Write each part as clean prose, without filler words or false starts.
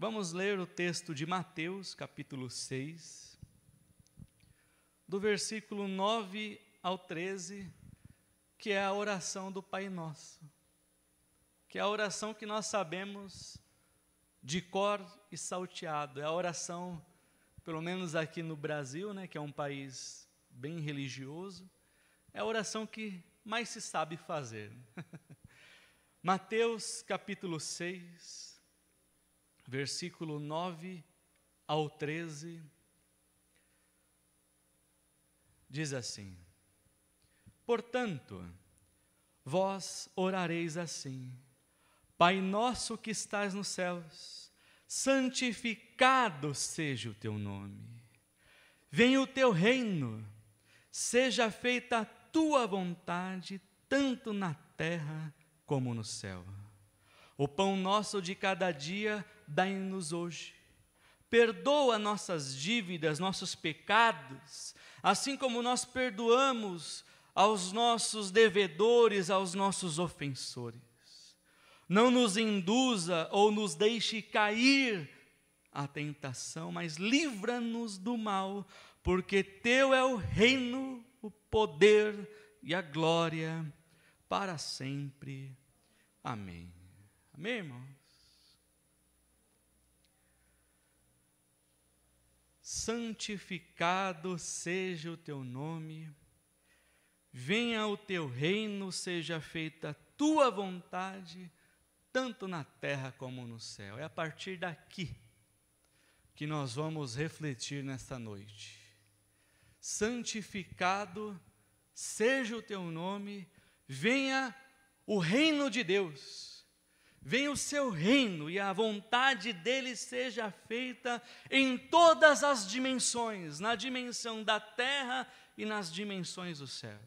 Vamos ler o texto de Mateus, capítulo 6, do versículo 9 ao 13, que é a oração do Pai Nosso, que é a oração que nós sabemos de cor e salteado. É a oração, pelo menos aqui no Brasil, né, que é um país bem religioso, é a oração que mais se sabe fazer. Mateus capítulo 6, versículo 9 ao 13, diz assim: Portanto, vós orareis assim: Pai nosso que estás nos céus, santificado seja o teu nome. Venha o teu reino, seja feita a tua vontade, tanto na terra como no céu. O pão nosso de cada dia dai-nos hoje. Perdoa nossas dívidas, nossos pecados, assim como nós perdoamos aos nossos devedores, aos nossos ofensores. Não nos induza ou nos deixe cair à tentação, mas livra-nos do mal, porque teu é o reino, o poder e a glória para sempre. Amém. Amém, irmãos? Santificado seja o teu nome, venha o teu reino, seja feita a tua vontade, tanto na terra como no céu. É a partir daqui que nós vamos refletir nesta noite. Santificado seja o teu nome, venha o reino de Deus, venha o seu reino e a vontade dele seja feita em todas as dimensões, na dimensão da terra e nas dimensões dos céus.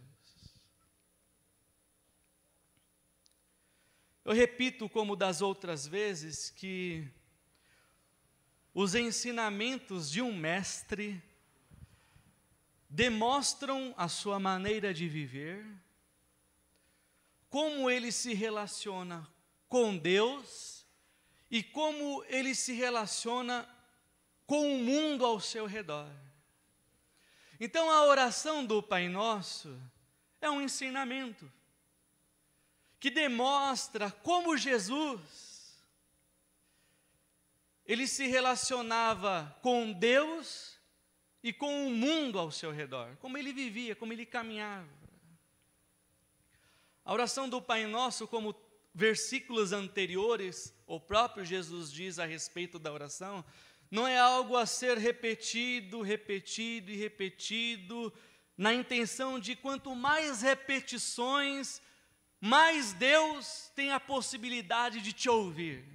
Eu repito, como das outras vezes, que os ensinamentos de um mestre demonstram a sua maneira de viver, como ele se relaciona com Deus e como ele se relaciona com o mundo ao seu redor. Então a oração do Pai Nosso é um ensinamento que demonstra como Jesus, ele se relacionava com Deus e com o mundo ao seu redor, como ele vivia, como ele caminhava. A oração do Pai Nosso, como versículos anteriores, o próprio Jesus diz a respeito da oração, não é algo a ser repetido, repetido e repetido, na intenção de quanto mais repetições, mais Deus tem a possibilidade de te ouvir.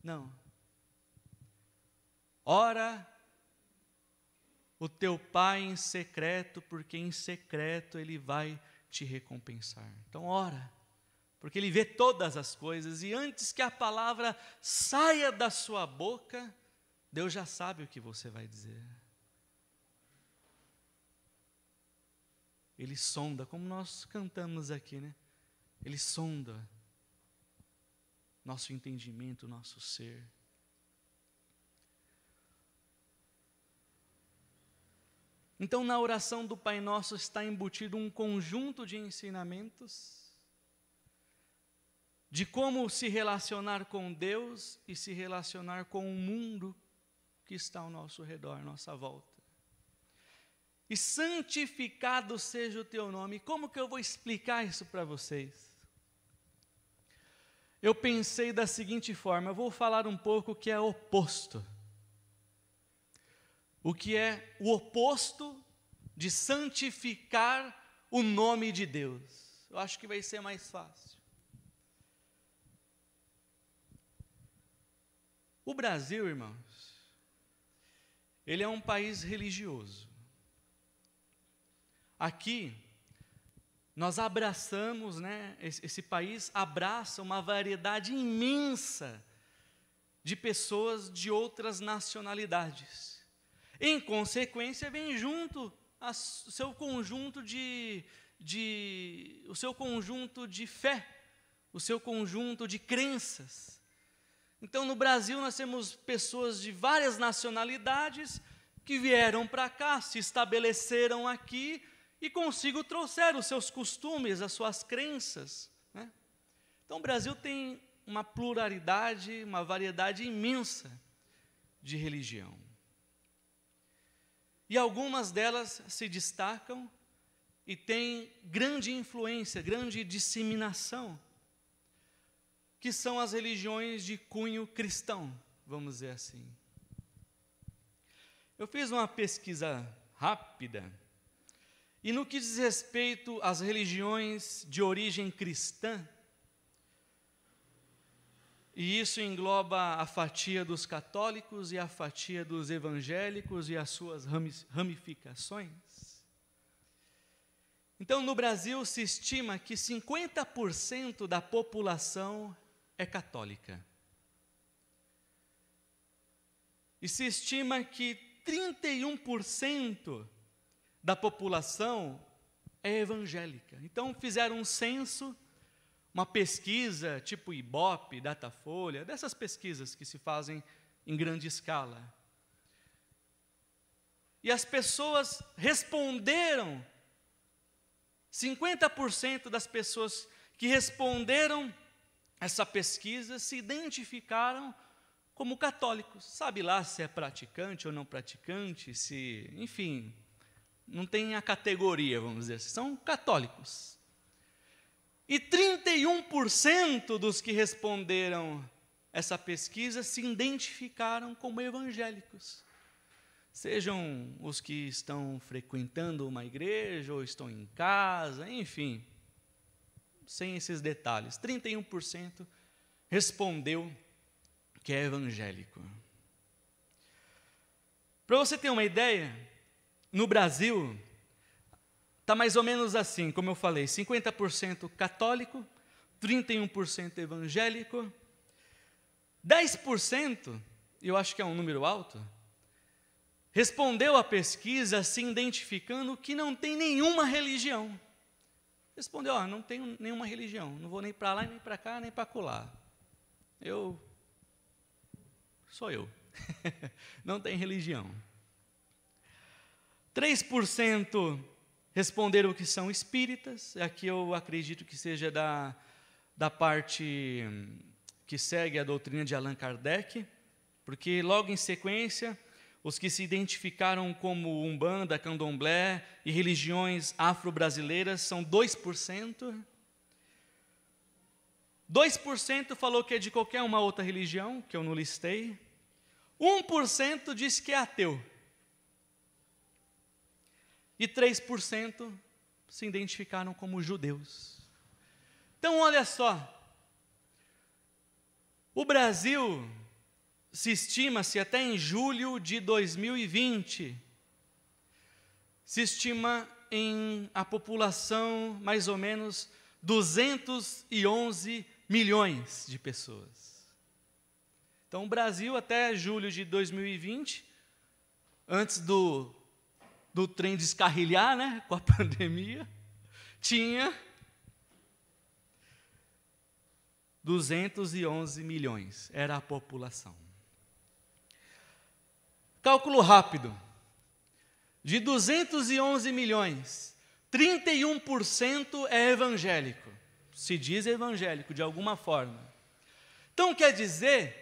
Não. Ora o teu Pai em secreto, porque em secreto Ele vai te recompensar. Então ora, porque Ele vê todas as coisas, e antes que a palavra saia da sua boca, Deus já sabe o que você vai dizer. Ele sonda, como nós cantamos aqui, né? Ele sonda nosso entendimento, nosso ser. Então, na oração do Pai Nosso está embutido um conjunto de ensinamentos de como se relacionar com Deus e se relacionar com o mundo que está ao nosso redor, à nossa volta. E santificado seja o teu nome. Como que eu vou explicar isso para vocês? Eu pensei da seguinte forma, eu vou falar um pouco o que é oposto. O que é o oposto de santificar o nome de Deus. Eu acho que vai ser mais fácil. O Brasil, irmãos, ele é um país religioso. Aqui, nós abraçamos, né, esse país abraça uma variedade imensa de pessoas de outras nacionalidades. Em consequência, vem junto o seu conjunto de fé, o seu conjunto de crenças. Então, no Brasil, nós temos pessoas de várias nacionalidades que vieram para cá, se estabeleceram aqui e consigo trouxeram os seus costumes, as suas crenças, né? Então, o Brasil tem uma pluralidade, uma variedade imensa de religião. E algumas delas se destacam e têm grande influência, grande disseminação, que são as religiões de cunho cristão, vamos dizer assim. Eu fiz uma pesquisa rápida, e no que diz respeito às religiões de origem cristã, e isso engloba a fatia dos católicos e a fatia dos evangélicos e as suas ramificações. Então, no Brasil, se estima que 50% da população é católica. E se estima que 31% da população é evangélica. Então, fizeram um censo, uma pesquisa tipo Ibope, Datafolha, dessas pesquisas que se fazem em grande escala. E as pessoas responderam, 50% das pessoas que responderam essa pesquisa se identificaram como católicos. Sabe lá se é praticante ou não praticante, se, enfim, não tem a categoria, vamos dizer assim, são católicos. E 31% dos que responderam essa pesquisa se identificaram como evangélicos. Sejam os que estão frequentando uma igreja ou estão em casa, enfim, sem esses detalhes. 31% respondeu que é evangélico. Para você ter uma ideia, no Brasil, está mais ou menos assim, como eu falei, 50% católico, 31% evangélico, 10%, eu acho que é um número alto, respondeu à pesquisa se identificando que não tem nenhuma religião. Respondeu, não tenho nenhuma religião, não vou nem para lá, nem para cá, nem para acolá. Sou eu. Não tem religião. 3% responderam que são espíritas, aqui eu acredito que seja da parte que segue a doutrina de Allan Kardec, porque logo em sequência, os que se identificaram como Umbanda, Candomblé e religiões afro-brasileiras são 2%. 2% falou que é de qualquer uma outra religião, que eu não listei. 1% disse que é ateu. E 3% se identificaram como judeus. Então, olha só. O Brasil, se estima-se até em julho de 2020, se estima em a população mais ou menos 211 milhões de pessoas. Então, o Brasil até julho de 2020, antes do trem descarrilhar, né, com a pandemia, tinha 211 milhões, era a população. Cálculo rápido, de 211 milhões, 31% é evangélico, se diz evangélico de alguma forma. Então quer dizer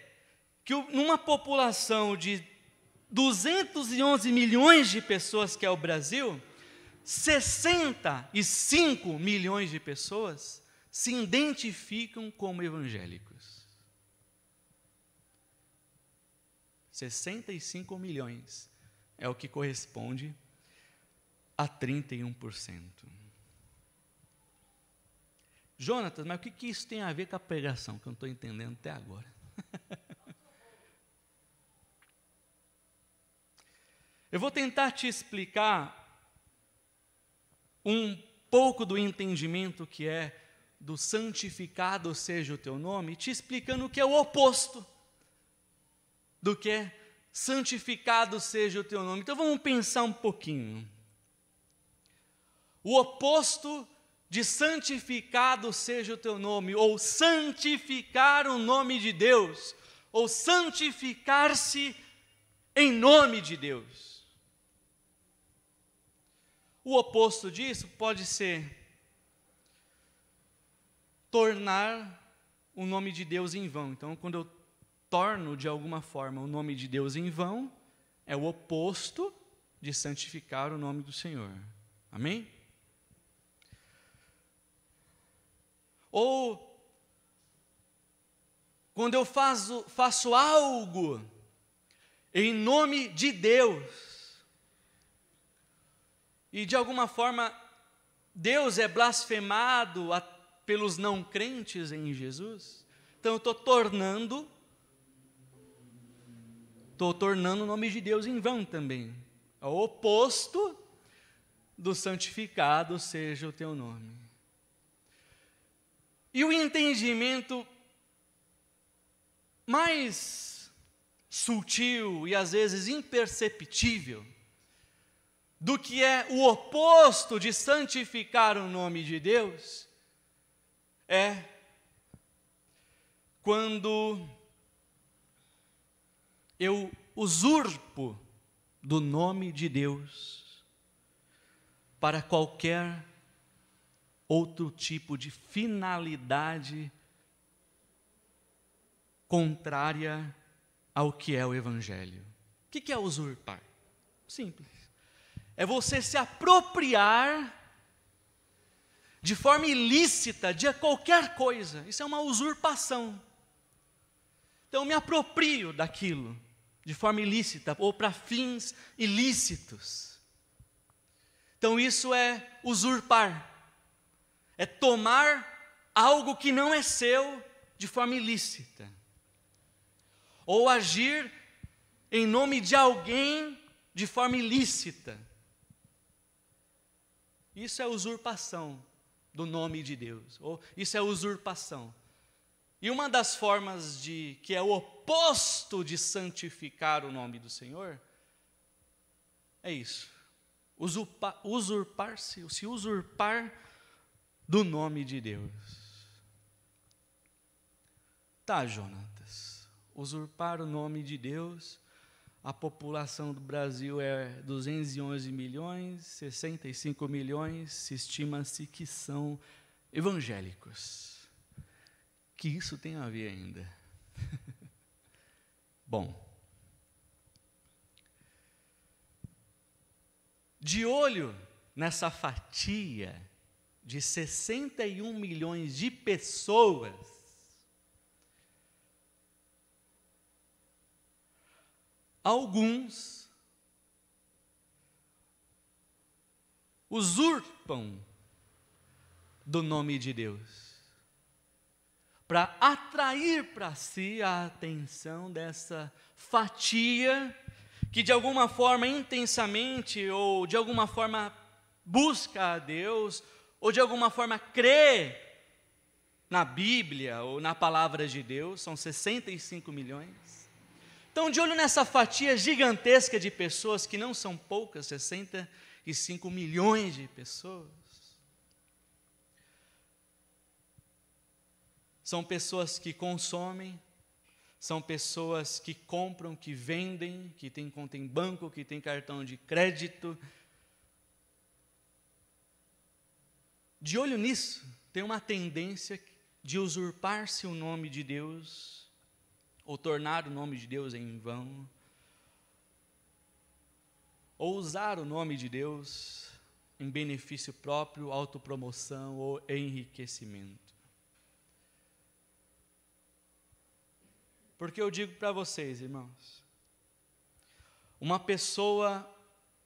que numa população de 211 milhões de pessoas que é o Brasil, 65 milhões de pessoas se identificam como evangélicos. 65 milhões é o que corresponde a 31%. Jonatas, mas o que isso tem a ver com a pregação, que eu não estou entendendo até agora? Eu vou tentar te explicar um pouco do entendimento que é do santificado seja o teu nome, te explicando o que é o oposto do que é santificado seja o teu nome. Então vamos pensar um pouquinho. O oposto de santificado seja o teu nome, ou santificar o nome de Deus, ou santificar-se em nome de Deus. O oposto disso pode ser tornar o nome de Deus em vão. Então, quando eu torno de alguma forma o nome de Deus em vão, é o oposto de santificar o nome do Senhor. Amém? Ou quando eu faço algo em nome de Deus, e de alguma forma Deus é blasfemado pelos não crentes em Jesus, então eu estou tornando o nome de Deus em vão também. É o oposto do santificado seja o teu nome. E o entendimento mais sutil e às vezes imperceptível do que é o oposto de santificar o nome de Deus é quando eu usurpo do nome de Deus para qualquer outro tipo de finalidade contrária ao que é o Evangelho. O que é usurpar? Simples. É você se apropriar de forma ilícita de qualquer coisa. Isso é uma usurpação. Então, eu me aproprio daquilo de forma ilícita ou para fins ilícitos. Então, isso é usurpar. É tomar algo que não é seu de forma ilícita. Ou agir em nome de alguém de forma ilícita. Isso é usurpação do nome de Deus. Ou isso é usurpação. E uma das formas que é o oposto de santificar o nome do Senhor é isso. Se usurpar do nome de Deus. Tá, Jonatas, usurpar o nome de Deus, a população do Brasil é 211 milhões, 65 milhões, estima-se que são evangélicos. Que isso tem a ver ainda? Bom, de olho nessa fatia de 61 milhões de pessoas, alguns usurpam do nome de Deus para atrair para si a atenção dessa fatia que de alguma forma intensamente ou de alguma forma busca a Deus ou de alguma forma crê na Bíblia ou na palavra de Deus. São 65 milhões. Então, de olho nessa fatia gigantesca de pessoas, que não são poucas, 65 milhões de pessoas, são pessoas que consomem, são pessoas que compram, que vendem, que têm conta em banco, que têm cartão de crédito. De olho nisso, tem uma tendência de usurpar-se o nome de Deus, ou tornar o nome de Deus em vão, ou usar o nome de Deus em benefício próprio, autopromoção ou enriquecimento. Porque eu digo para vocês, irmãos, uma pessoa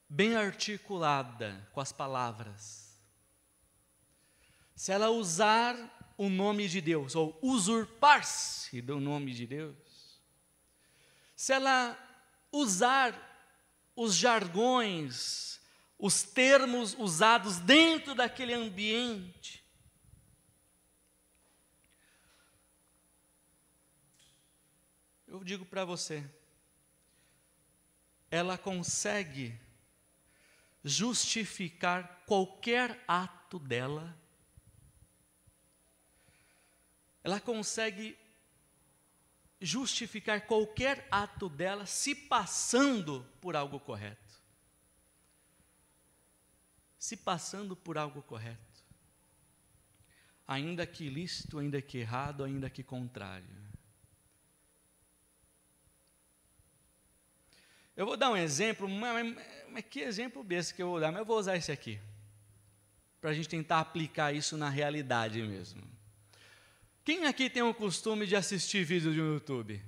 bem articulada com as palavras, se ela usar o nome de Deus, ou usurpar-se do nome de Deus, se ela usar os jargões, os termos usados dentro daquele ambiente, eu digo para você, ela consegue justificar qualquer ato dela, ela consegue justificar qualquer ato dela se passando por algo correto. Se passando por algo correto. Ainda que ilícito, ainda que errado, ainda que contrário. Eu vou dar um exemplo, mas que exemplo besta que eu vou dar, mas eu vou usar esse aqui, para a gente tentar aplicar isso na realidade mesmo. Quem aqui tem o costume de assistir vídeos no YouTube?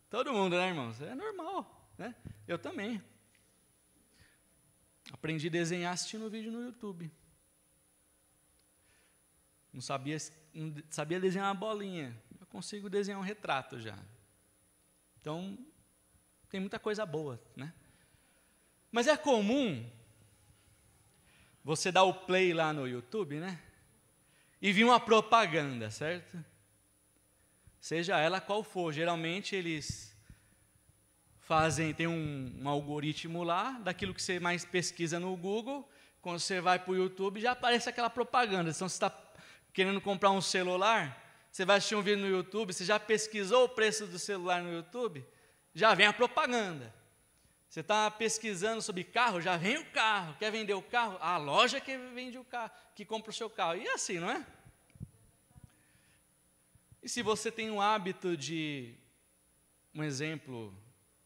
Todo mundo, né, irmãos? É normal, né? Eu também. Aprendi a desenhar assistindo vídeo no YouTube. Não sabia desenhar uma bolinha. Eu consigo desenhar um retrato já. Então, tem muita coisa boa, né? Mas é comum você dar o play lá no YouTube, né? E vir uma propaganda, certo? Seja ela qual for. Geralmente eles tem um algoritmo lá, daquilo que você mais pesquisa no Google. Quando você vai para o YouTube, já aparece aquela propaganda. Então, você está querendo comprar um celular, você vai assistir um vídeo no YouTube, você já pesquisou o preço do celular no YouTube, já vem a propaganda. Você está pesquisando sobre carro, já vem o carro. Quer vender o carro? A loja que vende o carro, que compra o seu carro. E assim, não é? E se você tem um hábito de, um exemplo,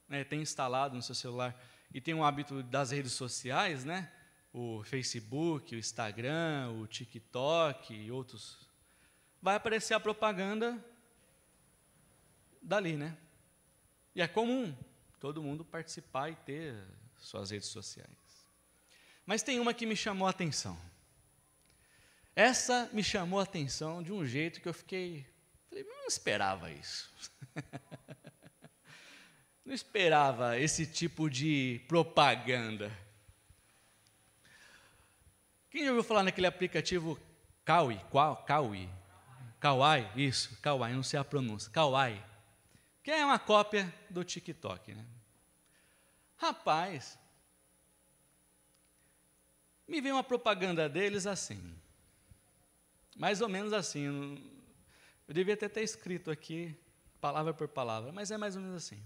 né, tem instalado no seu celular, e tem um hábito das redes sociais, né? O Facebook, o Instagram, o TikTok e outros, vai aparecer a propaganda dali, né? E é comum todo mundo participar e ter suas redes sociais. Mas tem uma que me chamou a atenção. Essa me chamou a atenção de um jeito que eu falei, não esperava isso. Não esperava esse tipo de propaganda. Quem já ouviu falar naquele aplicativo Kawaii? Kawaii, isso, Kawaii, não sei a pronúncia, Kawaii. Que é uma cópia do TikTok, né? Rapaz, me veio uma propaganda deles assim, mais ou menos assim, eu devia até escrito aqui, palavra por palavra, mas é mais ou menos assim.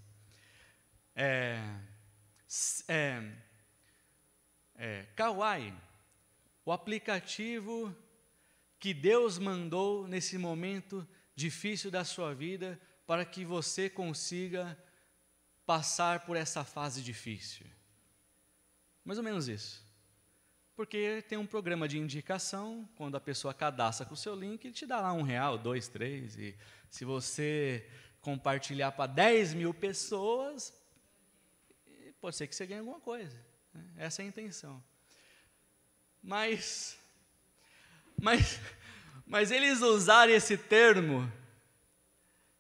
Kawaii, o aplicativo que Deus mandou nesse momento difícil da sua vida para que você consiga passar por essa fase difícil. Mais ou menos isso. Porque tem um programa de indicação, quando a pessoa cadastra com o seu link, ele te dá lá R$1, 2, 3, e se você compartilhar para 10 mil pessoas, pode ser que você ganhe alguma coisa. Né? Essa é a intenção. Mas eles usaram esse termo,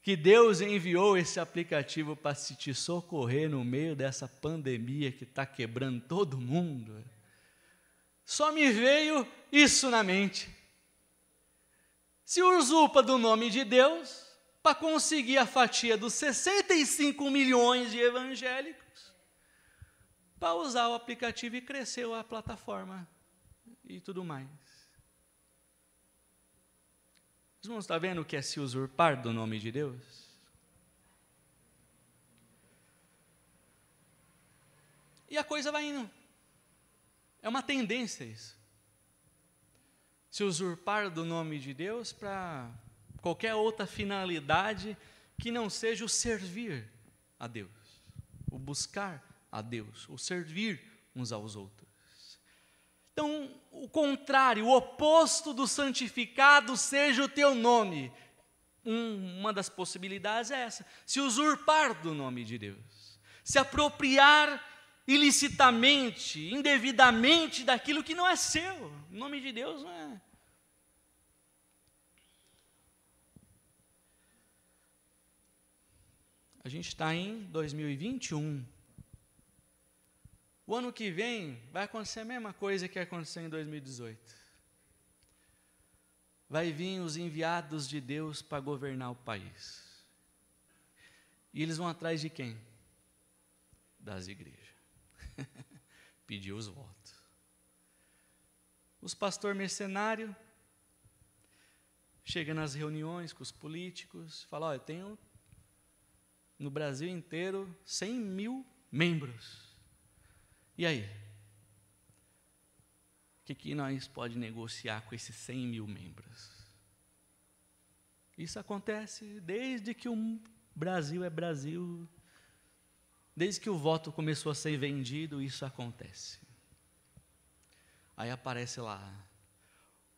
que Deus enviou esse aplicativo para te socorrer no meio dessa pandemia que está quebrando todo mundo. Só me veio isso na mente. Se usurpa do nome de Deus para conseguir a fatia dos 65 milhões de evangélicos, para usar o aplicativo e crescer a plataforma e tudo mais. Os irmãos estão vendo o que é se usurpar do nome de Deus? E a coisa vai indo. É uma tendência isso. Se usurpar do nome de Deus para qualquer outra finalidade que não seja o servir a Deus, o buscar a Deus, o servir uns aos outros. Então, o contrário, o oposto do santificado seja o teu nome. Uma das possibilidades é essa, se usurpar do nome de Deus, se apropriar ilicitamente, indevidamente daquilo que não é seu. O nome de Deus não é. A gente está em 2021. O ano que vem vai acontecer a mesma coisa que aconteceu em 2018. Vai vir os enviados de Deus para governar o país. E eles vão atrás de quem? Das igrejas. Pedir os votos. Os pastores mercenários chega nas reuniões com os políticos, fala, olha, eu tenho no Brasil inteiro 100 mil membros. E aí? O que nós pode negociar com esses 100 mil membros? Isso acontece desde que o Brasil é Brasil, desde que o voto começou a ser vendido, isso acontece. Aí aparece lá,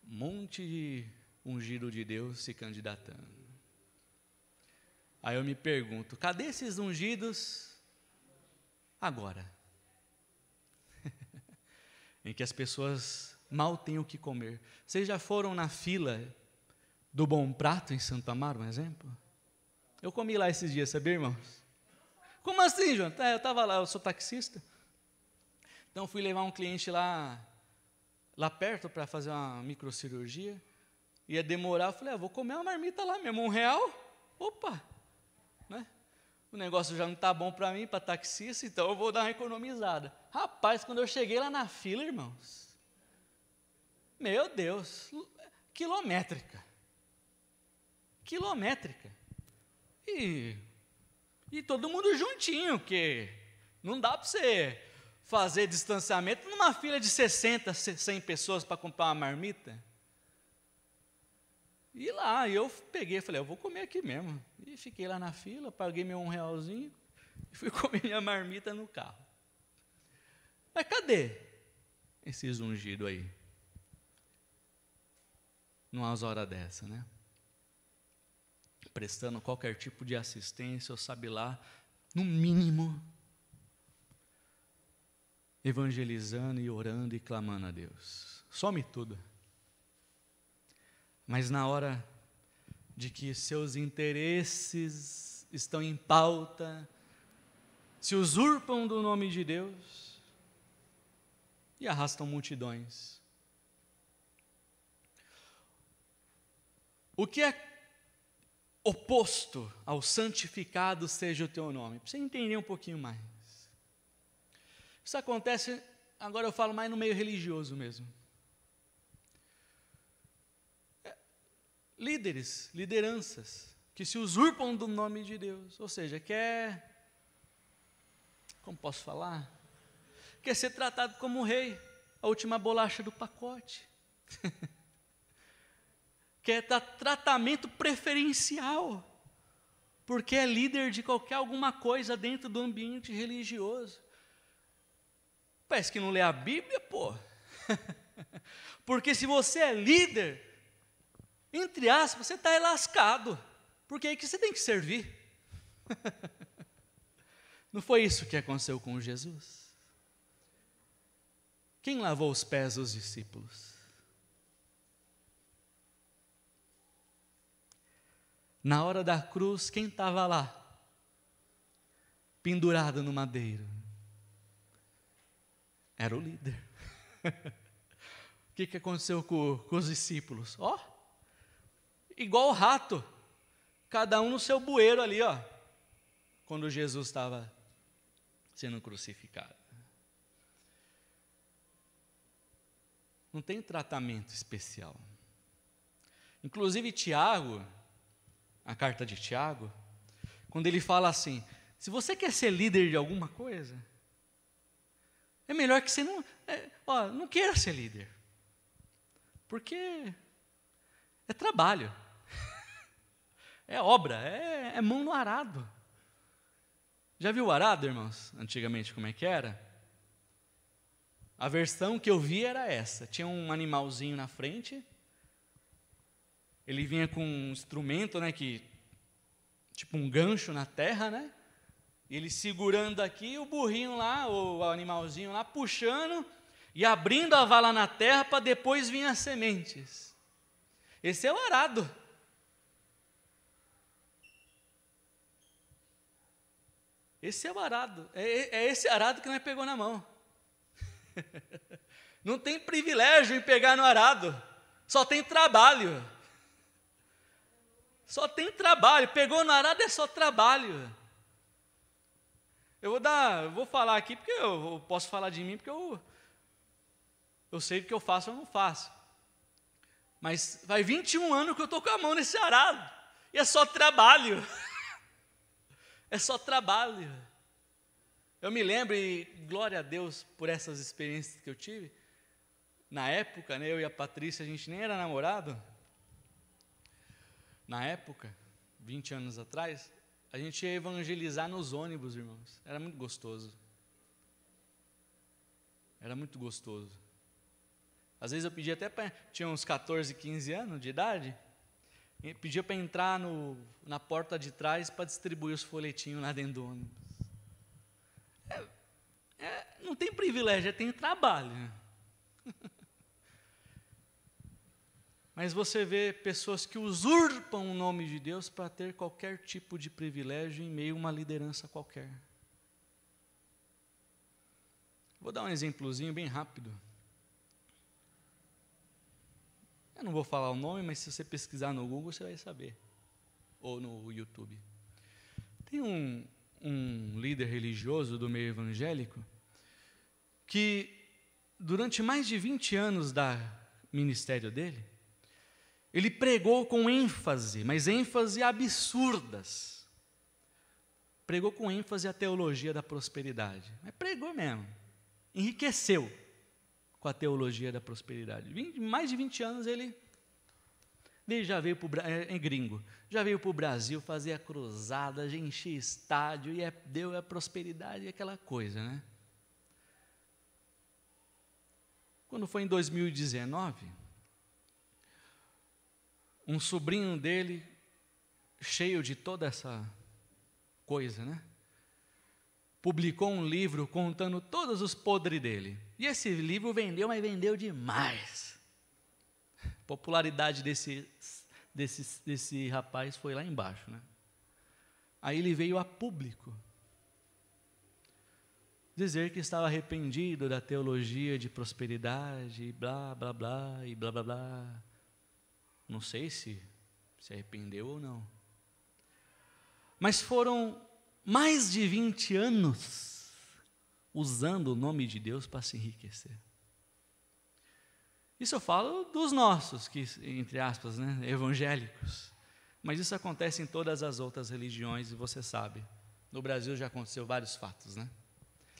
um monte de ungido de Deus se candidatando. Aí eu me pergunto, cadê esses ungidos agora? Em que as pessoas mal têm o que comer. Vocês já foram na fila do Bom Prato em Santo Amaro, um exemplo? Eu comi lá esses dias, sabia, irmãos? Como assim, João? Eu estava lá, eu sou taxista. Então fui levar um cliente lá perto para fazer uma microcirurgia. Ia demorar, eu falei, vou comer uma marmita lá mesmo, R$1. Opa! Né? O negócio já não está bom para mim, para taxista, então eu vou dar uma economizada. Rapaz, quando eu cheguei lá na fila, irmãos, meu Deus, quilométrica. E todo mundo juntinho, que não dá para você fazer distanciamento numa fila de 60, 100 pessoas para comprar uma marmita. E lá, eu peguei, falei, eu vou comer aqui mesmo. E fiquei lá na fila, paguei meu R$1 e fui comer minha marmita no carro. Mas cadê esses ungidos aí? Numas horas dessa, né? Prestando qualquer tipo de assistência, ou sabe lá, no mínimo, evangelizando e orando e clamando a Deus. Some tudo. Mas na hora de que seus interesses estão em pauta, se usurpam do nome de Deus e arrastam multidões. O que é oposto ao santificado seja o teu nome? Para você entender um pouquinho mais. Isso acontece, agora eu falo mais no meio religioso mesmo. Líderes, lideranças, que se usurpam do nome de Deus, ou seja, como posso falar? Quer ser tratado como rei, a última bolacha do pacote. Quer dar tratamento preferencial, porque é líder de alguma coisa dentro do ambiente religioso. Parece que não lê a Bíblia, pô. Porque se você é líder, entre aspas, você está lascado, porque é aí que você tem que servir. Não foi isso que aconteceu com Jesus? Quem lavou os pés dos discípulos? Na hora da cruz, quem estava lá? Pendurado no madeiro. Era o líder. O que aconteceu com os discípulos? Igual o rato, cada um no seu bueiro ali, quando Jesus estava sendo crucificado. Não tem tratamento especial. Inclusive Tiago, a carta de Tiago, quando ele fala assim, se você quer ser líder de alguma coisa, é melhor que você não queira ser líder, porque é trabalho, é obra, é mão no arado. Já viu o arado, irmãos? Antigamente como é que era? A versão que eu vi era essa, tinha um animalzinho na frente, ele vinha com um instrumento, né, tipo um gancho na terra, né? Ele segurando aqui, o burrinho lá, o animalzinho lá, puxando e abrindo a vala na terra para depois vir as sementes. Esse é o arado. Esse é o arado. É esse arado que nós pegou na mão. Não tem privilégio em pegar no arado, só tem trabalho. Só tem trabalho, pegou no arado é só trabalho. Eu vou falar aqui porque eu posso falar de mim, porque eu sei o que eu faço ou não faço. Mas faz 21 anos que eu estou com a mão nesse arado. E é só trabalho. É só trabalho. Eu me lembro, e glória a Deus por essas experiências que eu tive. Na época, né, eu e a Patrícia, a gente nem era namorado. Na época, 20 anos atrás, a gente ia evangelizar nos ônibus, irmãos. Era muito gostoso. Era muito gostoso. Às vezes eu pedia até para... Tinha uns 14, 15 anos de idade. Pedia para entrar na porta de trás para distribuir os folhetinhos lá dentro do ônibus. Não tem privilégio, tem trabalho. Mas você vê pessoas que usurpam o nome de Deus para ter qualquer tipo de privilégio em meio a uma liderança qualquer. Vou dar um exemplozinho bem rápido. Eu não vou falar o nome, mas se você pesquisar no Google, você vai saber. Ou no YouTube. Tem um líder religioso do meio evangélico que, durante mais de 20 anos da ministério dele, ele pregou com ênfase, mas ênfase absurdas. Pregou com ênfase a teologia da prosperidade. Mas pregou mesmo. Enriqueceu com a teologia da prosperidade. Mais de 20 anos ele já veio para gringo, já veio para o Brasil fazer a cruzada, encher estádio, e deu a prosperidade e aquela coisa, né? Quando foi em 2019, um sobrinho dele, cheio de toda essa coisa, né? Publicou um livro contando todos os podres dele. E esse livro vendeu, mas vendeu demais. A popularidade desse rapaz foi lá embaixo, né? Aí ele veio a público dizer que estava arrependido da teologia de prosperidade, e blá, blá, blá, e blá, blá, blá. Não sei se arrependeu ou não. Mas foram mais de 20 anos usando o nome de Deus para se enriquecer. Isso eu falo dos nossos, que, entre aspas, né, evangélicos. Mas isso acontece em todas as outras religiões, e você sabe. No Brasil já aconteceu vários fatos, né?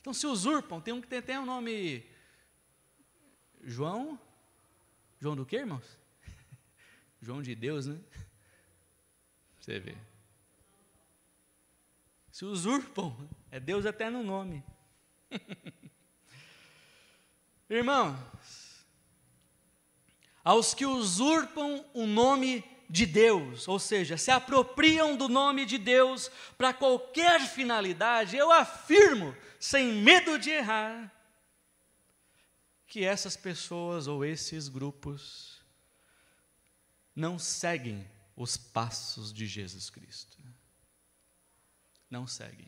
Então se usurpam, tem um que tem um nome... João do quê, irmãos? João de Deus, né? Você vê. Se usurpam, é Deus até no nome. Irmãos, aos que usurpam o nome de Deus, ou seja, se apropriam do nome de Deus para qualquer finalidade, eu afirmo, sem medo de errar, que essas pessoas ou esses grupos não seguem os passos de Jesus Cristo. Não seguem.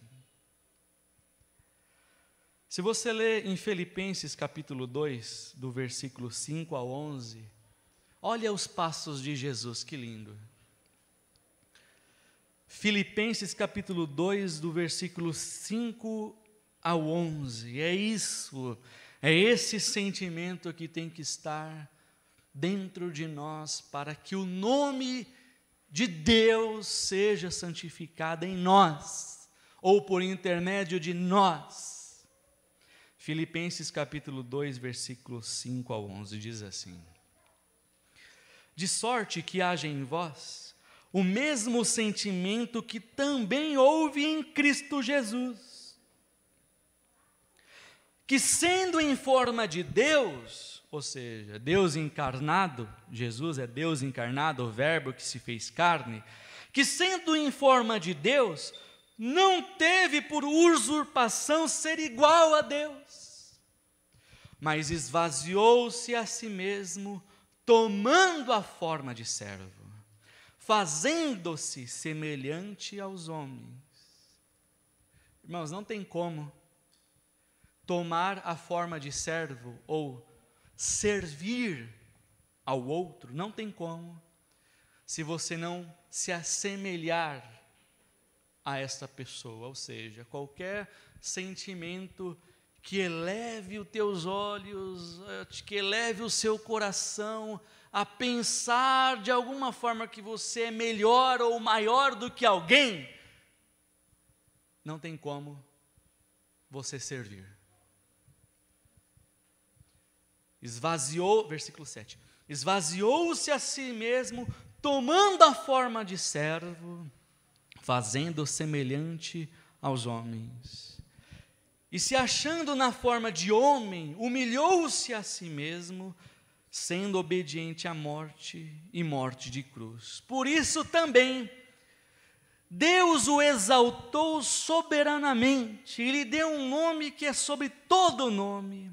Se você ler em Filipenses capítulo 2, do versículo 5 ao 11, olha os passos de Jesus, que lindo. Filipenses capítulo 2, do versículo 5 ao 11, é isso, é esse sentimento que tem que estar dentro de nós, para que o nome de Deus seja santificado em nós, ou por intermédio de nós. Filipenses capítulo 2, versículos 5 ao 11, diz assim: de sorte que haja em vós o mesmo sentimento que também houve em Cristo Jesus, que sendo em forma de Deus, ou seja, Deus encarnado, Jesus é Deus encarnado, o verbo que se fez carne, que sendo em forma de Deus, não teve por usurpação ser igual a Deus, mas esvaziou-se a si mesmo, tomando a forma de servo, fazendo-se semelhante aos homens. Irmãos, não tem como tomar a forma de servo ou servir ao outro, não tem como, se você não se assemelhar a esta pessoa, ou seja, qualquer sentimento que eleve os teus olhos, que eleve o seu coração a pensar de alguma forma que você é melhor ou maior do que alguém, não tem como você servir. Versículo 7, esvaziou-se a si mesmo, tomando a forma de servo, fazendo semelhante aos homens. E se achando na forma de homem, humilhou-se a si mesmo, sendo obediente à morte e morte de cruz. Por isso também, Deus o exaltou soberanamente, e lhe deu um nome que é sobre todo nome,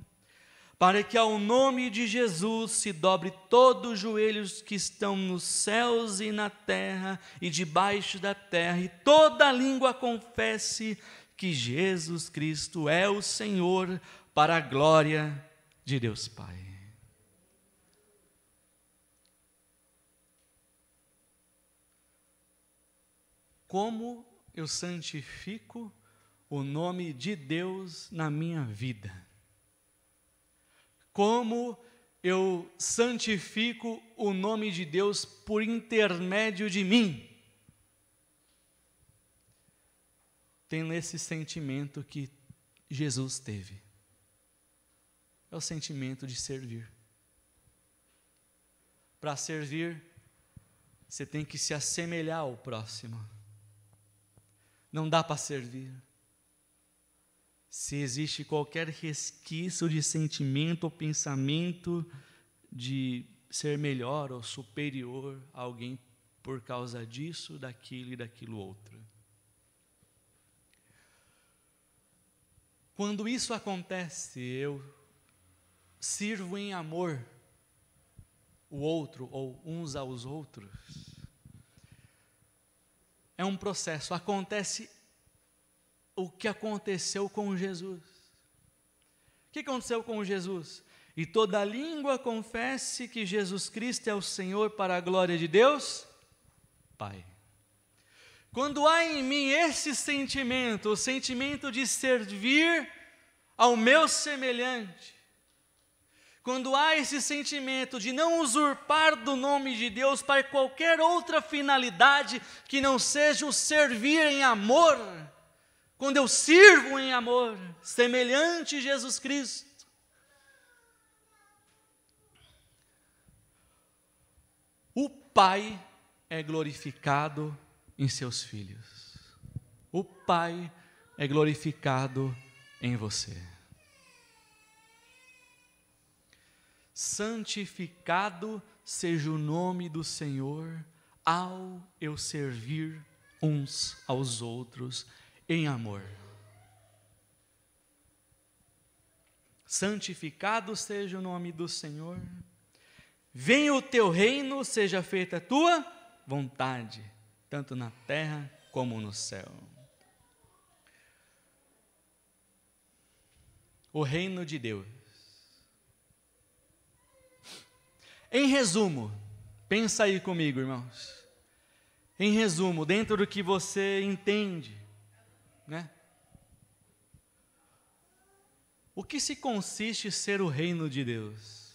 para que ao nome de Jesus se dobre todos os joelhos que estão nos céus e na terra e debaixo da terra, e toda língua confesse que Jesus Cristo é o Senhor, para a glória de Deus Pai. Como eu santifico o nome de Deus na minha vida? Como eu santifico o nome de Deus por intermédio de mim? Tendo esse sentimento que Jesus teve. É o sentimento de servir. Para servir, você tem que se assemelhar ao próximo. Não dá para servir se existe qualquer resquício de sentimento ou pensamento de ser melhor ou superior a alguém por causa disso, daquilo e daquilo outro. Quando isso acontece, eu sirvo em amor o outro ou uns aos outros. É um processo, acontece o que aconteceu com Jesus. O que aconteceu com Jesus? E toda língua confesse que Jesus Cristo é o Senhor, para a glória de Deus Pai. Quando há em mim esse sentimento, o sentimento de servir ao meu semelhante, quando há esse sentimento de não usurpar do nome de Deus para qualquer outra finalidade que não seja o servir em amor, quando eu sirvo em amor, semelhante a Jesus Cristo, o Pai é glorificado em seus filhos. O Pai é glorificado em você. Santificado seja o nome do Senhor ao eu servir uns aos outros em amor. Santificado seja o nome do Senhor. Venha o teu reino, seja feita a tua vontade, tanto na terra como no céu. O reino de Deus. Em resumo, pensa aí comigo, irmãos. Em resumo, dentro do que você entende, né? O que se consiste ser o reino de Deus?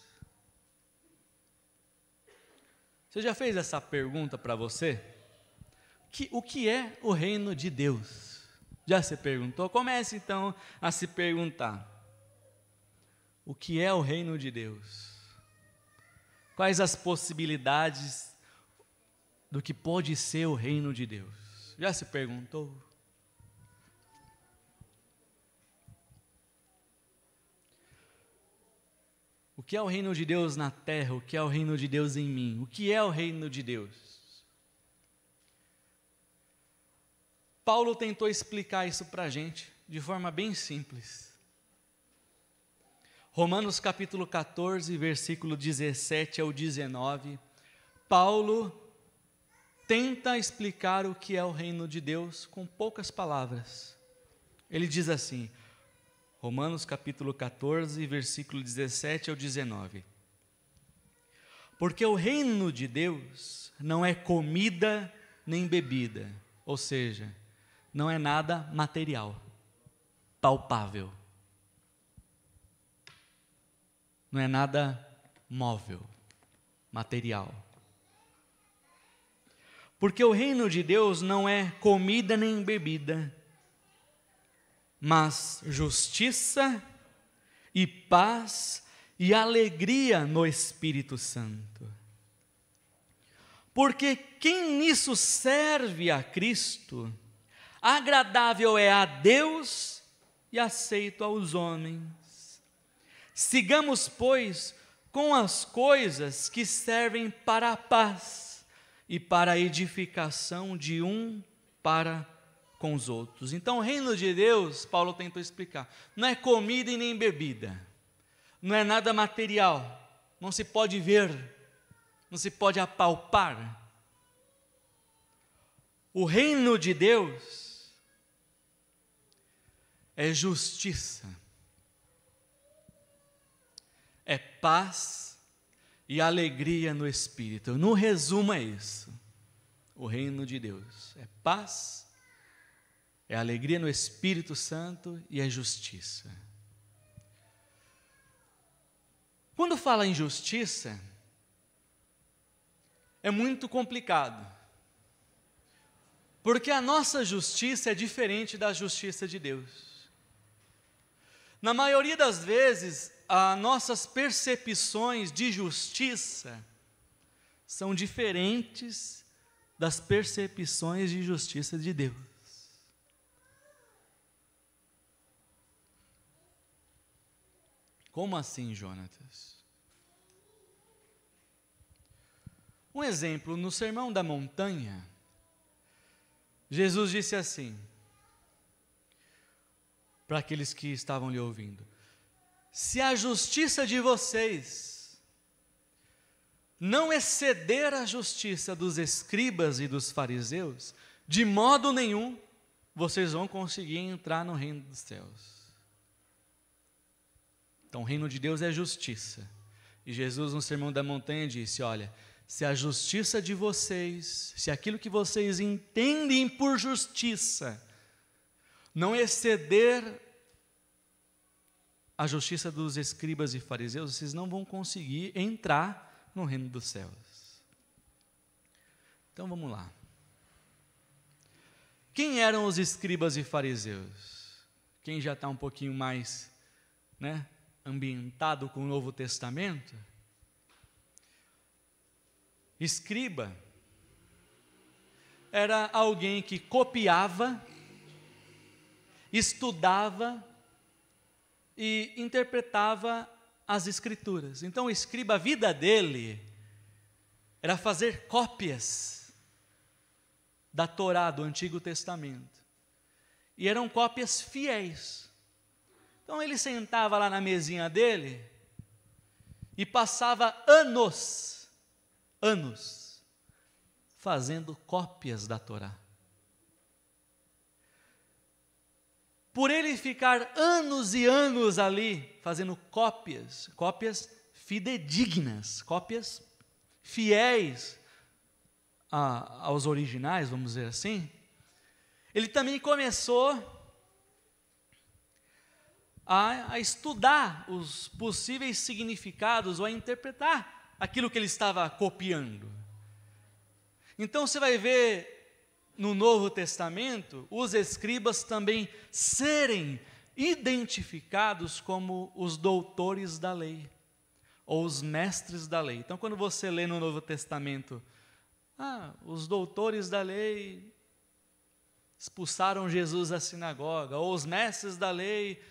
Você já fez essa pergunta para você? O que é o reino de Deus? Já se perguntou? Comece então a se perguntar. O que é o reino de Deus? Quais as possibilidades do que pode ser o reino de Deus? Já se perguntou? O que é o reino de Deus na terra? O que é o reino de Deus em mim? O que é o reino de Deus? Paulo tentou explicar isso para a gente de forma bem simples. Romanos capítulo 14, versículo 17 ao 19, Paulo tenta explicar o que é o reino de Deus com poucas palavras. Ele diz assim, Romanos capítulo 14, versículo 17 ao 19. Porque o reino de Deus não é comida nem bebida, ou seja, não é nada material, palpável. não é nada móvel, material. Porque o reino de Deus não é comida nem bebida, mas justiça e paz e alegria no Espírito Santo. Porque quem nisso serve a Cristo, agradável é a Deus e aceito aos homens. Sigamos, pois, com as coisas que servem para a paz e para a edificação de um para com os outros. Então, o reino de Deus, Paulo tentou explicar, não é comida e nem bebida, não é nada material, não se pode ver, não se pode apalpar. O reino de Deus é justiça, é paz e alegria no Espírito. No resumo é isso. O reino de Deus é paz, é alegria no Espírito Santo e é justiça. Quando fala em justiça, é muito complicado. Porque a nossa justiça é diferente da justiça de Deus. Na maioria das vezes, as nossas percepções de justiça são diferentes das percepções de justiça de Deus. Como assim, Jonatas? Um exemplo, no Sermão da Montanha, Jesus disse assim, para aqueles que estavam lhe ouvindo: se a justiça de vocês não exceder a justiça dos escribas e dos fariseus, de modo nenhum vocês vão conseguir entrar no reino dos céus. Então, o reino de Deus é justiça. E Jesus, no Sermão da Montanha, disse: olha, se a justiça de vocês, se aquilo que vocês entendem por justiça, não exceder a justiça dos escribas e fariseus, vocês não vão conseguir entrar no reino dos céus. Então vamos lá. Quem eram os escribas e fariseus? Quem já está um pouquinho mais, ambientado com o Novo Testamento? Escriba era alguém que copiava, estudava e interpretava as Escrituras. Então, o escriba, a vida dele era fazer cópias da Torá, do Antigo Testamento. E eram cópias fiéis. Então, ele sentava lá na mesinha dele e passava anos, fazendo cópias da Torá. Por ele ficar anos e anos ali, fazendo cópias fidedignas, cópias fiéis aos originais, vamos dizer assim, ele também começou a estudar os possíveis significados ou a interpretar aquilo que ele estava copiando. Então você vai ver no Novo Testamento os escribas também serem identificados como os doutores da lei, ou os mestres da lei. Então, quando você lê no Novo Testamento, os doutores da lei expulsaram Jesus da sinagoga, ou os mestres da lei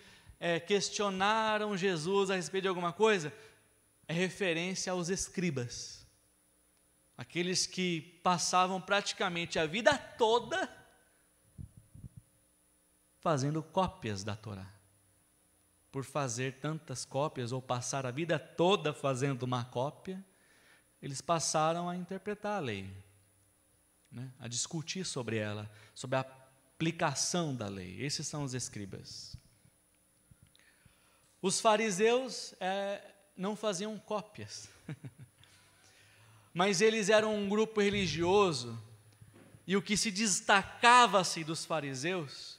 questionaram Jesus a respeito de alguma coisa, é referência aos escribas, aqueles que passavam praticamente a vida toda fazendo cópias da Torá. Por fazer tantas cópias, ou passar a vida toda fazendo uma cópia, eles passaram a interpretar a lei, a discutir sobre ela, sobre a aplicação da lei. Esses são os escribas. Os fariseus não faziam cópias, mas eles eram um grupo religioso, e o que se destacava-se dos fariseus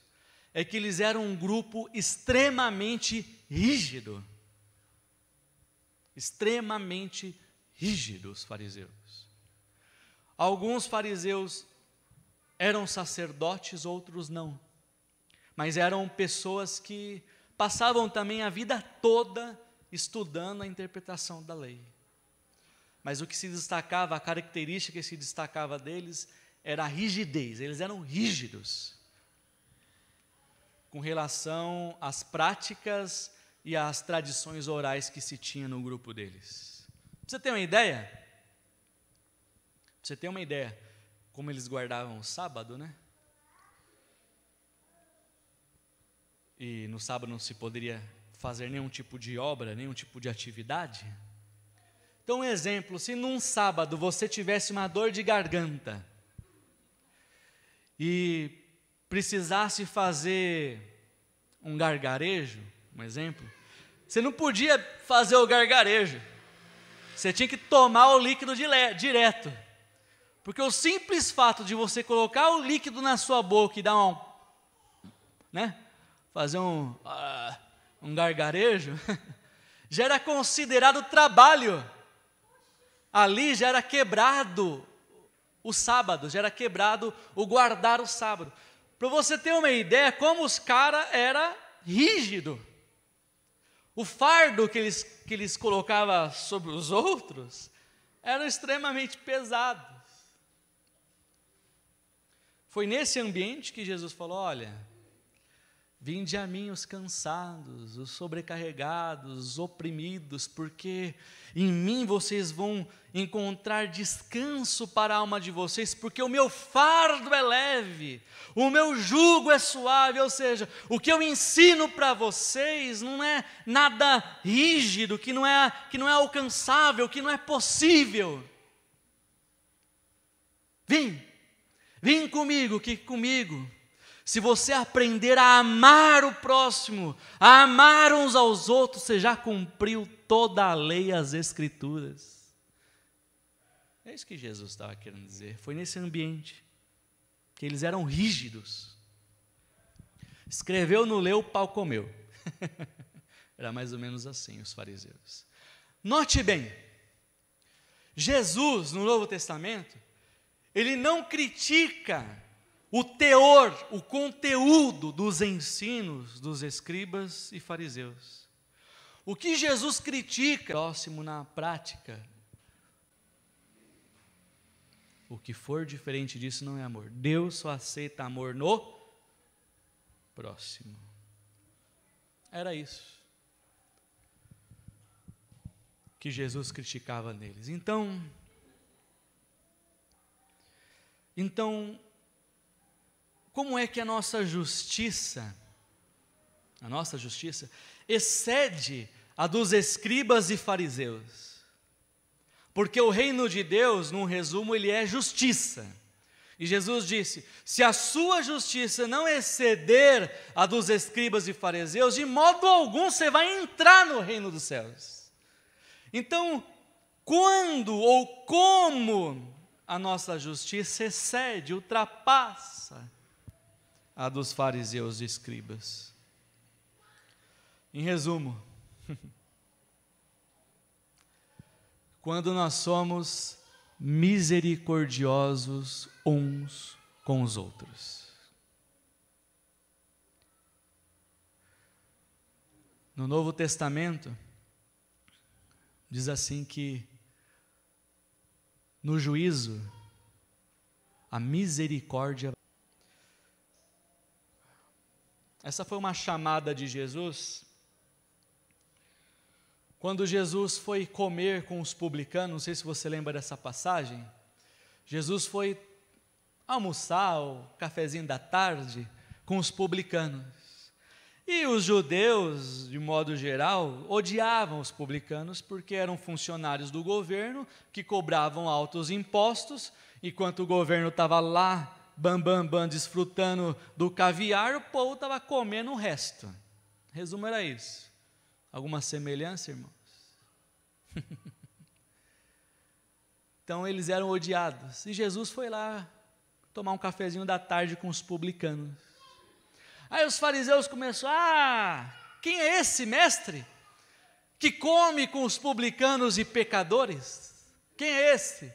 é que eles eram um grupo extremamente rígido. extremamente rígidos, fariseus. Alguns fariseus eram sacerdotes, outros não. Mas eram pessoas que passavam também a vida toda estudando a interpretação da lei. Mas o que se destacava, a característica que se destacava deles, era a rigidez. Eles eram rígidos com relação às práticas e às tradições orais que se tinha no grupo deles. Pra você ter uma ideia? Você tem uma ideia como eles guardavam o sábado, né? E no sábado não se poderia fazer nenhum tipo de obra, nenhum tipo de atividade. Então, um exemplo, se num sábado você tivesse uma dor de garganta e precisasse fazer um gargarejo, um exemplo, você não podia fazer o gargarejo, você tinha que tomar o líquido direto, porque o simples fato de você colocar o líquido na sua boca e dar fazer um gargarejo, já era considerado trabalho. Ali já era quebrado o sábado, já era quebrado o guardar o sábado. Para você ter uma ideia, como os caras eram rígidos. O fardo que eles colocavam sobre os outros eram extremamente pesados. Foi nesse ambiente que Jesus falou: olha, vinde a mim os cansados, os sobrecarregados, os oprimidos, porque em mim vocês vão encontrar descanso para a alma de vocês, porque o meu fardo é leve, o meu jugo é suave. Ou seja, o que eu ensino para vocês não é nada rígido, que não é alcançável, que não é possível. Vem comigo, que comigo, se você aprender a amar o próximo, a amar uns aos outros, você já cumpriu toda a lei e as Escrituras. É isso que Jesus estava querendo dizer. Foi nesse ambiente que eles eram rígidos. Escreveu, não leu, o pau comeu. Era mais ou menos assim os fariseus. Note bem, Jesus, no Novo Testamento, ele não critica o teor, o conteúdo dos ensinos dos escribas e fariseus. O que Jesus critica, próximo na prática, o que for diferente disso não é amor. Deus só aceita amor no próximo. Era isso que Jesus criticava neles. Então, como é que a nossa justiça excede a dos escribas e fariseus? Porque o reino de Deus, num resumo, ele é justiça. E Jesus disse: se a sua justiça não exceder a dos escribas e fariseus, de modo algum você vai entrar no reino dos céus. Então, quando ou como a nossa justiça excede, ultrapassa a dos fariseus e escribas? Em resumo, quando nós somos misericordiosos uns com os outros. No Novo Testamento, diz assim que no juízo, a misericórdia. Essa foi uma chamada de Jesus. Quando Jesus foi comer com os publicanos, não sei se você lembra dessa passagem, Jesus foi almoçar, o cafezinho da tarde, com os publicanos. E os judeus, de modo geral, odiavam os publicanos porque eram funcionários do governo que cobravam altos impostos, enquanto o governo estava lá, desfrutando do caviar, o povo estava comendo o resto. Resumo era isso. Alguma semelhança, irmãos? Então eles eram odiados. E Jesus foi lá tomar um cafezinho da tarde com os publicanos. Aí os fariseus começaram: quem é esse mestre que come com os publicanos e pecadores? Quem é esse?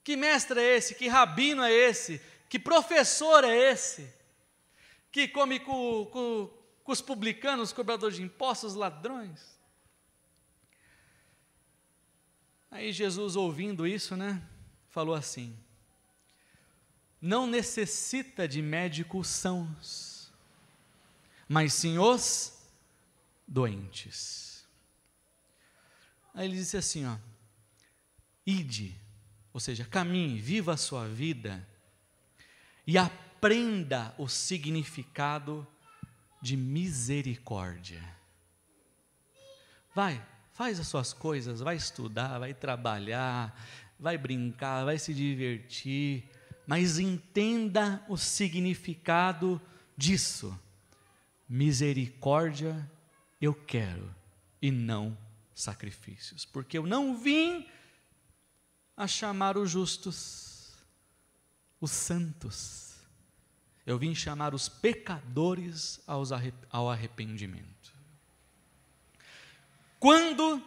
Que mestre é esse? Que rabino é esse? Que professor é esse? Que come com os publicanos, cobradores de impostos, ladrões? Aí Jesus, ouvindo isso, falou assim: não necessita de médicos sãos, mas sim os doentes. Aí ele disse assim, ide, ou seja, caminhe, viva a sua vida e aprenda o significado de misericórdia. Faz as suas coisas, vai estudar, vai trabalhar, vai brincar, vai se divertir, mas entenda o significado disso. Misericórdia eu quero e não sacrifícios, porque eu não vim a chamar os justos, os santos, eu vim chamar os pecadores ao arrependimento. Quando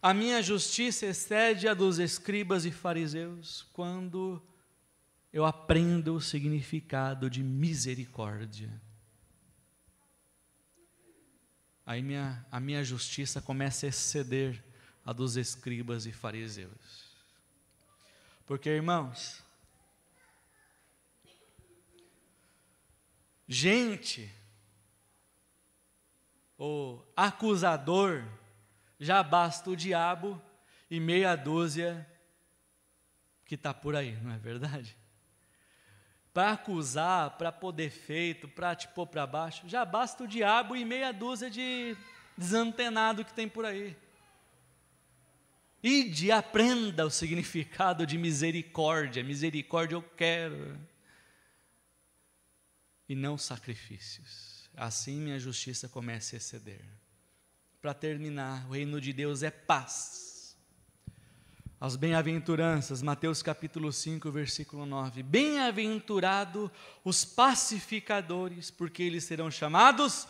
a minha justiça excede a dos escribas e fariseus, quando eu aprendo o significado de misericórdia, aí a minha justiça começa a exceder a dos escribas e fariseus. Porque, irmãos, gente, o acusador, já basta o diabo e meia dúzia que está por aí, não é verdade? Para acusar, para pôr defeito, para te pôr para baixo, já basta o diabo e meia dúzia de desantenado que tem por aí. Ide, aprenda o significado de misericórdia. Misericórdia eu quero, e não sacrifícios. Assim minha justiça começa a exceder. Para terminar, o reino de Deus é paz. As bem-aventuranças, Mateus capítulo 5, versículo 9. Bem-aventurado os pacificadores, porque eles serão chamados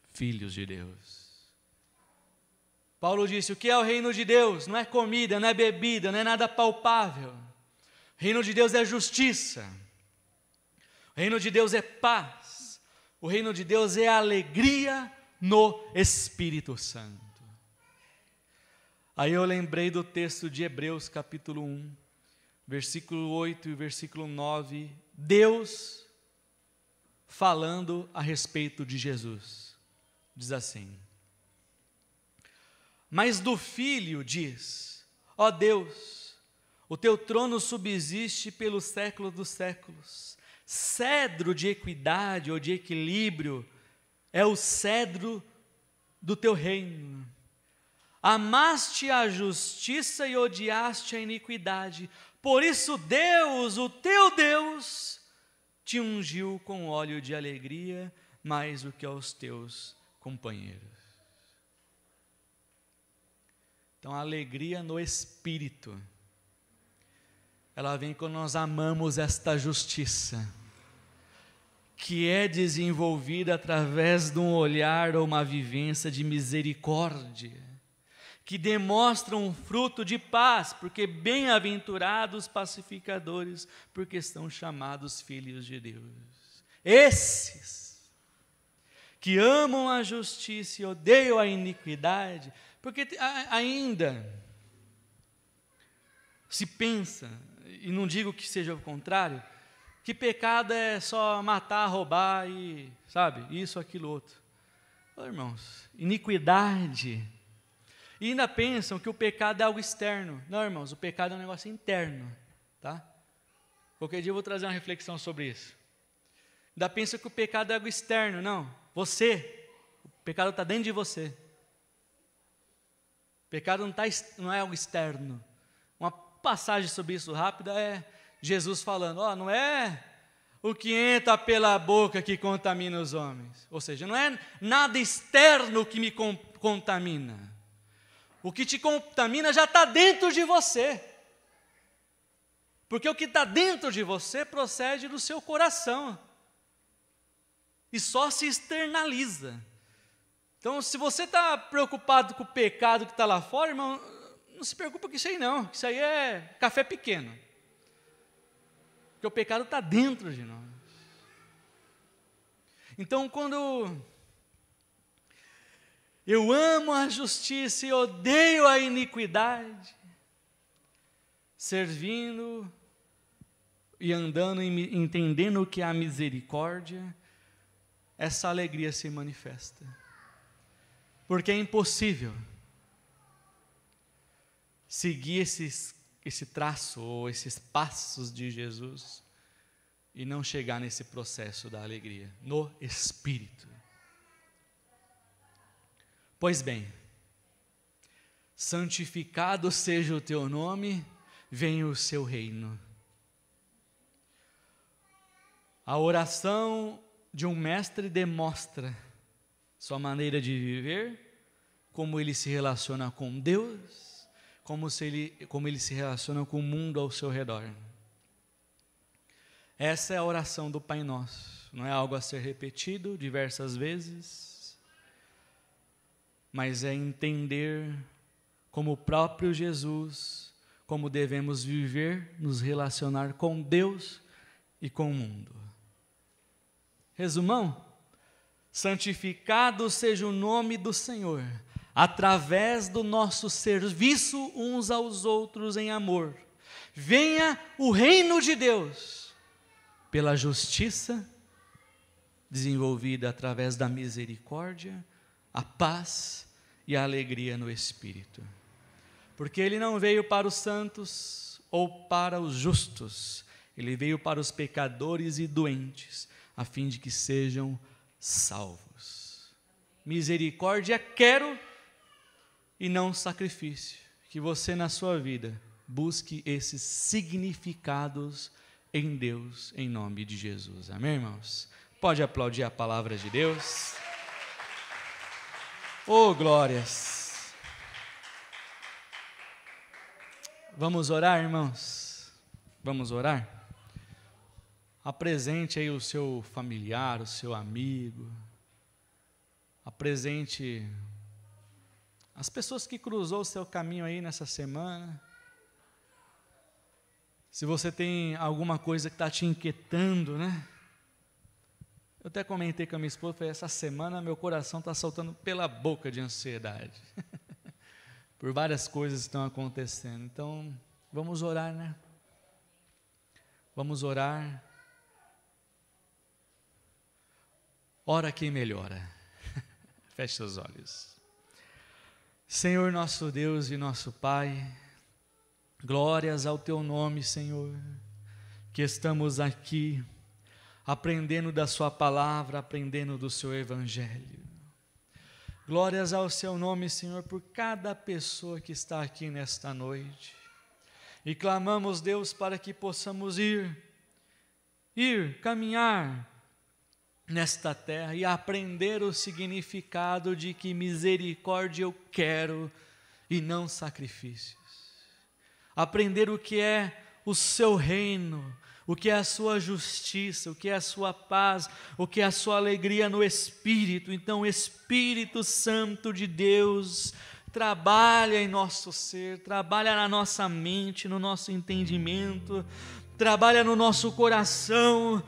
filhos de Deus. Paulo disse, o que é o reino de Deus? Não é comida, não é bebida, não é nada palpável. O reino de Deus é justiça. O reino de Deus é paz. O reino de Deus é alegria no Espírito Santo. Aí eu lembrei do texto de Hebreus capítulo 1, versículo 8 e versículo 9, Deus falando a respeito de Jesus, diz assim: mas do Filho diz, ó Deus, o teu trono subsiste pelos séculos dos séculos, cedro de equidade ou de equilíbrio é o cedro do teu reino. Amaste a justiça e odiaste a iniquidade. Por isso Deus, o teu Deus, te ungiu com óleo de alegria mais do que aos teus companheiros. Então a alegria no Espírito, ela vem quando nós amamos esta justiça, que é desenvolvida através de um olhar ou uma vivência de misericórdia, que demonstra um fruto de paz, porque bem-aventurados pacificadores, porque são chamados filhos de Deus. Esses que amam a justiça e odeiam a iniquidade, porque ainda se pensa, e não digo que seja o contrário, que pecado é só matar, roubar e, isso, aquilo, outro. Oh, irmãos, iniquidade. E ainda pensam que o pecado é algo externo. Não, irmãos, o pecado é um negócio interno, tá? Qualquer dia eu vou trazer uma reflexão sobre isso. Ainda pensam que o pecado é algo externo. Não, o pecado está dentro de você. O pecado não é algo externo. Uma passagem sobre isso rápida é Jesus falando, não é o que entra pela boca que contamina os homens. Ou seja, não é nada externo que me contamina. O que te contamina já está dentro de você. Porque o que está dentro de você procede do seu coração. E só se externaliza. Então, se você está preocupado com o pecado que está lá fora, irmão, não se preocupa com isso aí não, isso aí é café pequeno. Porque o pecado está dentro de nós. Então, quando eu amo a justiça e odeio a iniquidade, servindo e andando e entendendo o que é a misericórdia, essa alegria se manifesta. Porque é impossível seguir esse traço ou esses passos de Jesus e não chegar nesse processo da alegria, no Espírito. Pois bem, santificado seja o teu nome, venha o seu reino. A oração de um mestre demonstra sua maneira de viver, como ele se relaciona com Deus, como ele se relaciona com o mundo ao seu redor. Essa é a oração do Pai Nosso, não é algo a ser repetido diversas vezes, mas é entender como o próprio Jesus, como devemos viver, nos relacionar com Deus e com o mundo. Resumão, santificado seja o nome do Senhor, através do nosso serviço uns aos outros em amor. Venha o reino de Deus, pela justiça desenvolvida através da misericórdia, a paz e a alegria no Espírito. Porque Ele não veio para os santos ou para os justos, Ele veio para os pecadores e doentes, a fim de que sejam salvos. Misericórdia quero e não sacrifício. Que você na sua vida busque esses significados em Deus, em nome de Jesus. Amém, irmãos? Pode aplaudir a palavra de Deus. Oh, glórias! Vamos orar, irmãos? Vamos orar? Apresente aí o seu familiar, o seu amigo. Apresente as pessoas que cruzou o seu caminho aí nessa semana. Se você tem alguma coisa que está te inquietando, né? Eu até comentei com a minha esposa, falei, essa semana meu coração está saltando pela boca de ansiedade. Por várias coisas que estão acontecendo. Então, vamos orar, né? Vamos orar. Ora quem melhora. Feche seus olhos. Senhor nosso Deus e nosso Pai, glórias ao teu nome, Senhor, que estamos aqui aprendendo da sua palavra, aprendendo do seu evangelho. Glórias ao seu nome, Senhor, por cada pessoa que está aqui nesta noite. E clamamos, Deus, para que possamos caminhar nesta terra e aprender o significado de que misericórdia eu quero e não sacrifícios. Aprender o que é o seu reino, o que é a sua justiça, o que é a sua paz, o que é a sua alegria no Espírito. Então, Espírito Santo de Deus, trabalha em nosso ser, trabalha na nossa mente, no nosso entendimento, trabalha no nosso coração.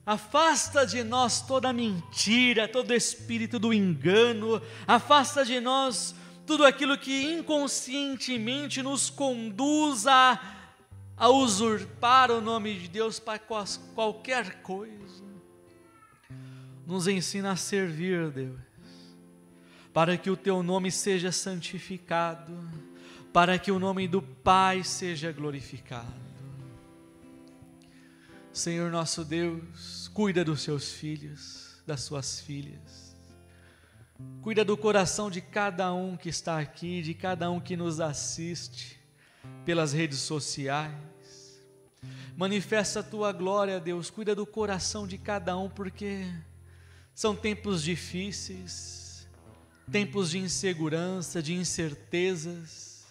Afasta de nós toda mentira, todo espírito do engano, afasta de nós tudo aquilo que inconscientemente nos conduz a usurpar o nome de Deus para qualquer coisa. Nos ensina a servir, Deus, para que o teu nome seja santificado, para que o nome do Pai seja glorificado. Senhor nosso Deus, cuida dos seus filhos, das suas filhas. Cuida do coração de cada um que está aqui, de cada um que nos assiste pelas redes sociais. Manifesta a tua glória, Deus. Cuida do coração de cada um, porque são tempos difíceis, tempos de insegurança, de incertezas.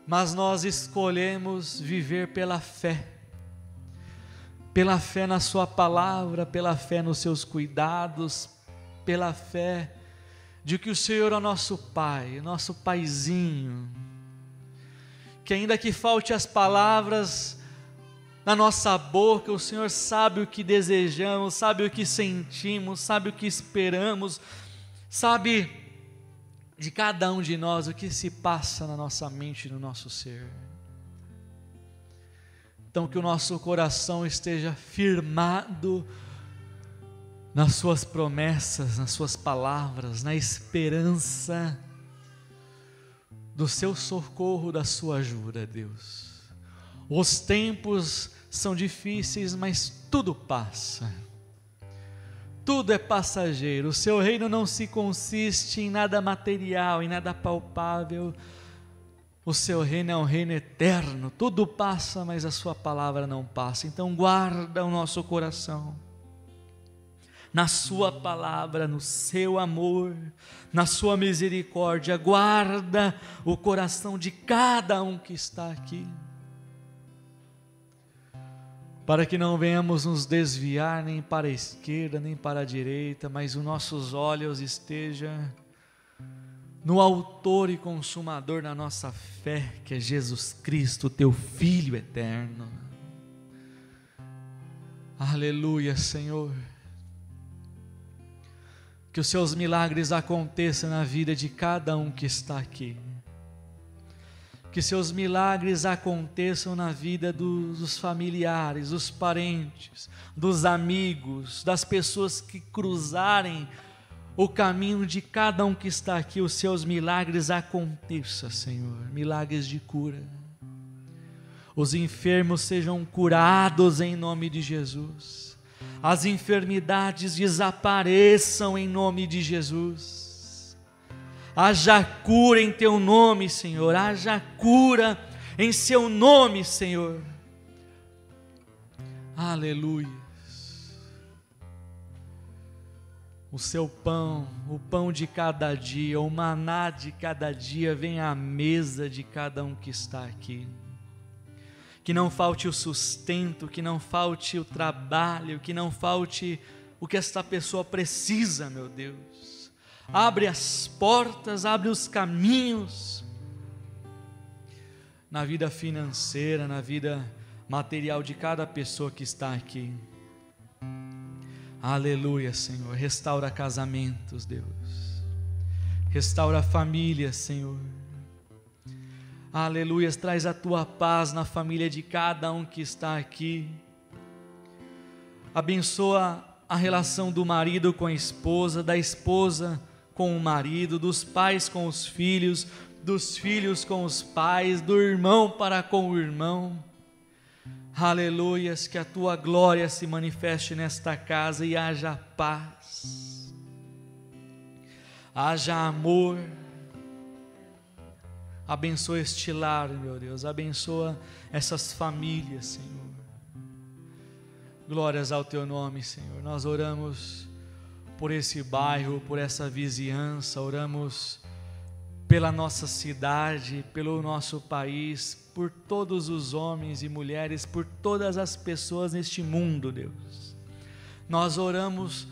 Mas nós escolhemos viver pela fé na sua palavra, pela fé nos seus cuidados, pela fé, de que o Senhor é o nosso Pai, nosso Paizinho, que ainda que falte as palavras na nossa boca, o Senhor sabe o que desejamos, sabe o que sentimos, sabe o que esperamos, sabe de cada um de nós o que se passa na nossa mente e no nosso ser. Então que o nosso coração esteja firmado nas suas promessas, nas suas palavras, na esperança do seu socorro, da sua ajuda, Deus. Os tempos são difíceis, mas tudo passa. Tudo é passageiro. O seu reino não se consiste em nada material, em nada palpável. O seu reino é um reino eterno. Tudo passa, mas a sua palavra não passa. Então guarda o nosso coração na sua palavra, no seu amor, na sua misericórdia. Guarda o coração de cada um que está aqui, para que não venhamos nos desviar nem para a esquerda, nem para a direita, mas os nossos olhos estejam no autor e consumador da nossa fé, que é Jesus Cristo, teu Filho eterno. Aleluia, Senhor. Que os seus milagres aconteçam na vida de cada um que está aqui. Que seus milagres aconteçam na vida dos familiares, dos parentes, dos amigos, das pessoas que cruzarem o caminho de cada um que está aqui. Os seus milagres aconteçam, Senhor, milagres de cura. Os enfermos sejam curados em nome de Jesus. As enfermidades desapareçam em nome de Jesus. Haja cura em teu nome, Senhor. Haja cura em seu nome, Senhor. Aleluia. O seu pão, o pão de cada dia, o maná de cada dia, vem à mesa de cada um que está aqui. Que não falte o sustento, que não falte o trabalho, que não falte o que esta pessoa precisa, meu Deus. Abre as portas, abre os caminhos na vida financeira, na vida material de cada pessoa que está aqui. Aleluia, Senhor. Restaura casamentos, Deus. Restaura famílias, Senhor. Aleluia, traz a tua paz na família de cada um que está aqui. Abençoa a relação do marido com a esposa, da esposa com o marido, dos pais com os filhos, dos filhos com os pais, do irmão para com o irmão. Aleluias, que a tua glória se manifeste nesta casa e haja paz, haja amor. Abençoa este lar, meu Deus, abençoa essas famílias, Senhor. Glórias ao teu nome, Senhor. Nós oramos por esse bairro, por essa vizinhança, oramos pela nossa cidade, pelo nosso país, por todos os homens e mulheres, por todas as pessoas neste mundo, Deus. Nós oramos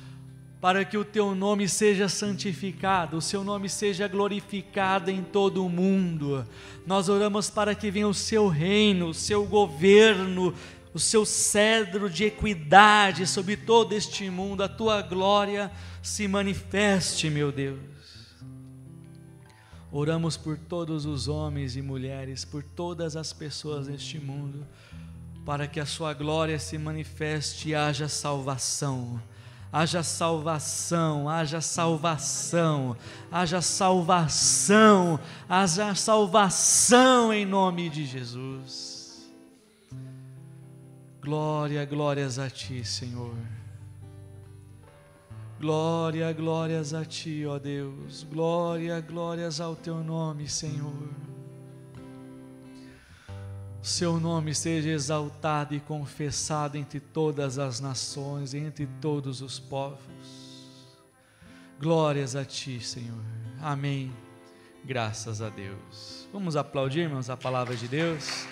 para que o teu nome seja santificado, o seu nome seja glorificado em todo o mundo. Nós oramos para que venha o seu reino, o seu governo, o seu cedro de equidade sobre todo este mundo, a tua glória se manifeste, meu Deus. Oramos por todos os homens e mulheres, por todas as pessoas neste mundo, para que a sua glória se manifeste e haja salvação. Haja salvação, haja salvação, haja salvação, haja salvação em nome de Jesus. Glória, glórias a ti, Senhor. Glória, glórias a ti, ó Deus. Glória, glórias ao teu nome, Senhor. Seu nome seja exaltado e confessado entre todas as nações, entre todos os povos. Glórias a ti, Senhor. Amém. Graças a Deus. Vamos aplaudir, irmãos, a palavra de Deus.